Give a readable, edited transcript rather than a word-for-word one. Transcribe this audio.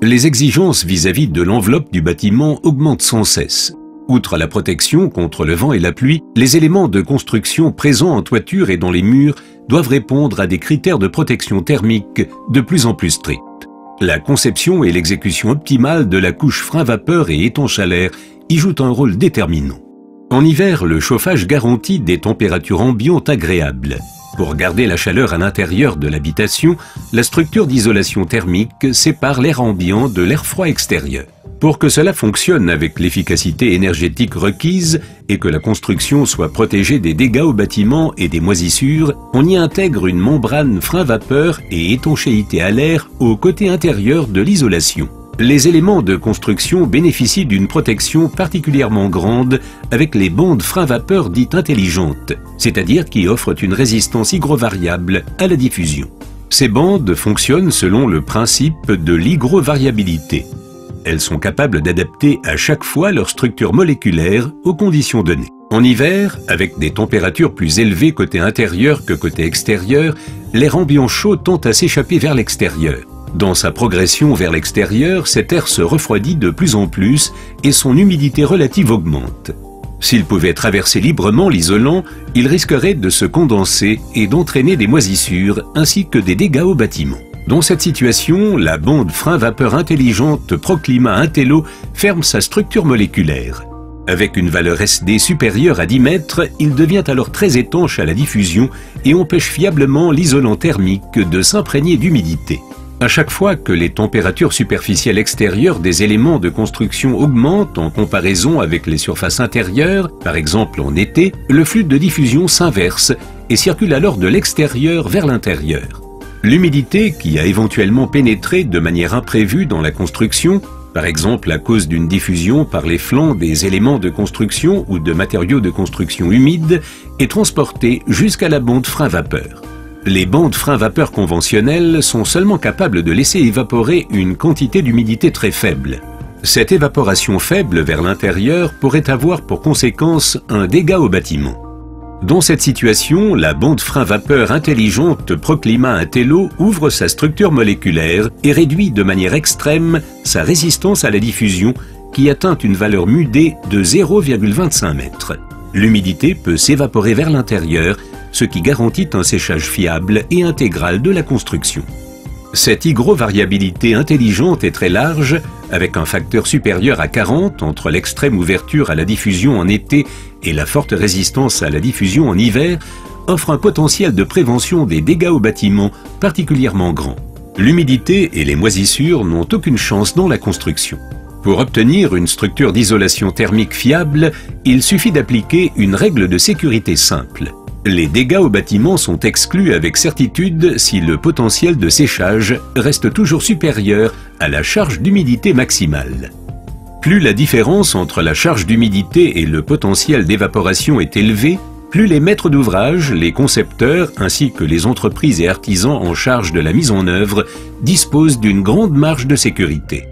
Les exigences vis-à-vis de l'enveloppe du bâtiment augmentent sans cesse. Outre la protection contre le vent et la pluie, les éléments de construction présents en toiture et dans les murs doivent répondre à des critères de protection thermique de plus en plus stricts. La conception et l'exécution optimale de la couche frein-vapeur et étanche à l'air y jouent un rôle déterminant. En hiver, le chauffage garantit des températures ambiantes agréables. Pour garder la chaleur à l'intérieur de l'habitation, la structure d'isolation thermique sépare l'air ambiant de l'air froid extérieur. Pour que cela fonctionne avec l'efficacité énergétique requise et que la construction soit protégée des dégâts au bâtiment et des moisissures, on y intègre une membrane frein-vapeur et étanchéité à l'air au côté intérieur de l'isolation. Les éléments de construction bénéficient d'une protection particulièrement grande avec les bandes frein-vapeur dites intelligentes, c'est-à-dire qui offrent une résistance hygrovariable à la diffusion. Ces bandes fonctionnent selon le principe de l'hygrovariabilité. Elles sont capables d'adapter à chaque fois leur structure moléculaire aux conditions données. En hiver, avec des températures plus élevées côté intérieur que côté extérieur, l'air ambiant chaud tend à s'échapper vers l'extérieur. Dans sa progression vers l'extérieur, cet air se refroidit de plus en plus et son humidité relative augmente. S'il pouvait traverser librement l'isolant, il risquerait de se condenser et d'entraîner des moisissures ainsi que des dégâts au bâtiment. Dans cette situation, la bande frein-vapeur intelligente Proclima Intello ferme sa structure moléculaire. Avec une valeur SD supérieure à 10 mètres, il devient alors très étanche à la diffusion et empêche fiablement l'isolant thermique de s'imprégner d'humidité. À chaque fois que les températures superficielles extérieures des éléments de construction augmentent en comparaison avec les surfaces intérieures, par exemple en été, le flux de diffusion s'inverse et circule alors de l'extérieur vers l'intérieur. L'humidité qui a éventuellement pénétré de manière imprévue dans la construction, par exemple à cause d'une diffusion par les flancs des éléments de construction ou de matériaux de construction humides, est transportée jusqu'à la bande frein-vapeur. Les bandes frein-vapeur conventionnelles sont seulement capables de laisser évaporer une quantité d'humidité très faible. Cette évaporation faible vers l'intérieur pourrait avoir pour conséquence un dégât au bâtiment. Dans cette situation, la bande frein-vapeur intelligente Proclima Intello ouvre sa structure moléculaire et réduit de manière extrême sa résistance à la diffusion qui atteint une valeur mudée de 0,25 mètres. L'humidité peut s'évaporer vers l'intérieur, ce qui garantit un séchage fiable et intégral de la construction. Cette hygrovariabilité intelligente est très large, avec un facteur supérieur à 40 entre l'extrême ouverture à la diffusion en été et la forte résistance à la diffusion en hiver, offre un potentiel de prévention des dégâts au bâtiment particulièrement grand. L'humidité et les moisissures n'ont aucune chance dans la construction. Pour obtenir une structure d'isolation thermique fiable, il suffit d'appliquer une règle de sécurité simple. Les dégâts au bâtiment sont exclus avec certitude si le potentiel de séchage reste toujours supérieur à la charge d'humidité maximale. Plus la différence entre la charge d'humidité et le potentiel d'évaporation est élevée, plus les maîtres d'ouvrage, les concepteurs ainsi que les entreprises et artisans en charge de la mise en œuvre disposent d'une grande marge de sécurité.